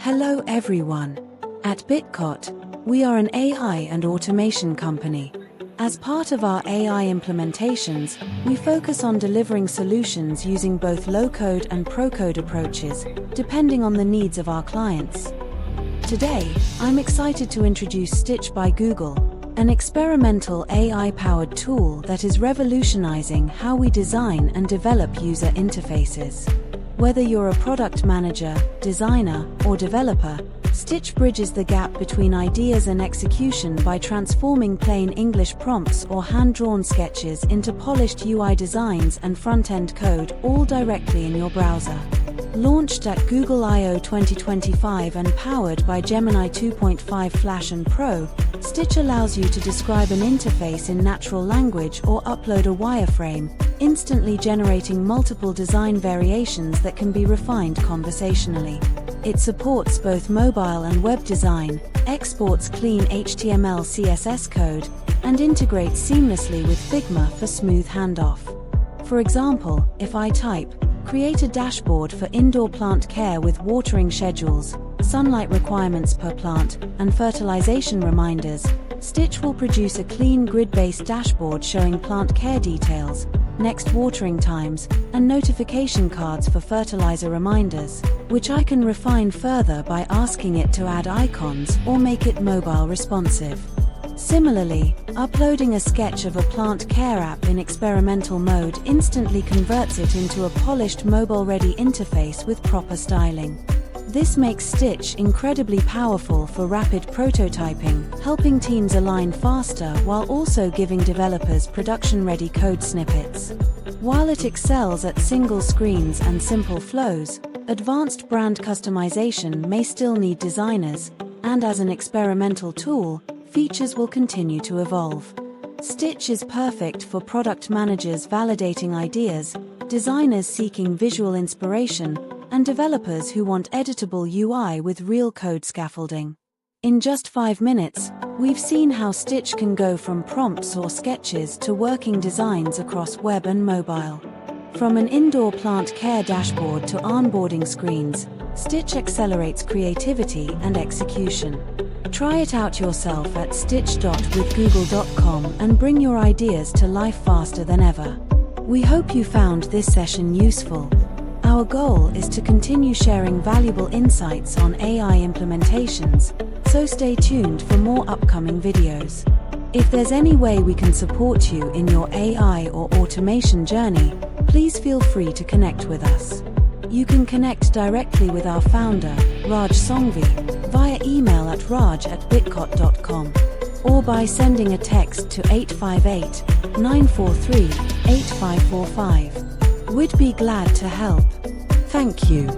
Hello everyone. At Bitcot, we are an AI and automation company. As part of our AI implementations, we focus on delivering solutions using both low-code and pro-code approaches, depending on the needs of our clients. Today, I'm excited to introduce Stitch by Google, an experimental AI-powered tool that is revolutionizing how we design and develop user interfaces. Whether you're a product manager, designer, or developer, Stitch bridges the gap between ideas and execution by transforming plain English prompts or hand-drawn sketches into polished UI designs and front-end code, all directly in your browser. Launched at Google I/O 2025 and powered by Gemini 2.5 Flash and Pro, Stitch allows you to describe an interface in natural language or upload a wireframe, instantly generating multiple design variations that can be refined conversationally. It supports both mobile and web design, exports clean HTML CSS code, and integrates seamlessly with Figma for smooth handoff. For example, if I type, "Create a dashboard for indoor plant care with watering schedules, sunlight requirements per plant, and fertilization reminders," Stitch will produce a clean grid-based dashboard showing plant care details, next watering times, and notification cards for fertilizer reminders, which I can refine further by asking it to add icons or make it mobile responsive. Similarly, uploading a sketch of a plant care app in experimental mode instantly converts it into a polished mobile-ready interface with proper styling. This makes Stitch incredibly powerful for rapid prototyping, helping teams align faster while also giving developers production-ready code snippets. While it excels at single screens and simple flows, advanced brand customization may still need designers, and as an experimental tool, features will continue to evolve. Stitch is perfect for product managers validating ideas, designers seeking visual inspiration, and developers who want editable UI with real code scaffolding. In just 5 minutes, we've seen how Stitch can go from prompts or sketches to working designs across web and mobile. From an indoor plant care dashboard to onboarding screens, Stitch accelerates creativity and execution. Try it out yourself at stitch.withgoogle.com and bring your ideas to life faster than ever. We hope you found this session useful. Our goal is to continue sharing valuable insights on AI implementations, so stay tuned for more upcoming videos. If there's any way we can support you in your AI or automation journey, please feel free to connect with us. You can connect directly with our founder, Raj Songvi, via email at raj@bitcot.com, or by sending a text to 858-943-8545. We'd be glad to help. Thank you.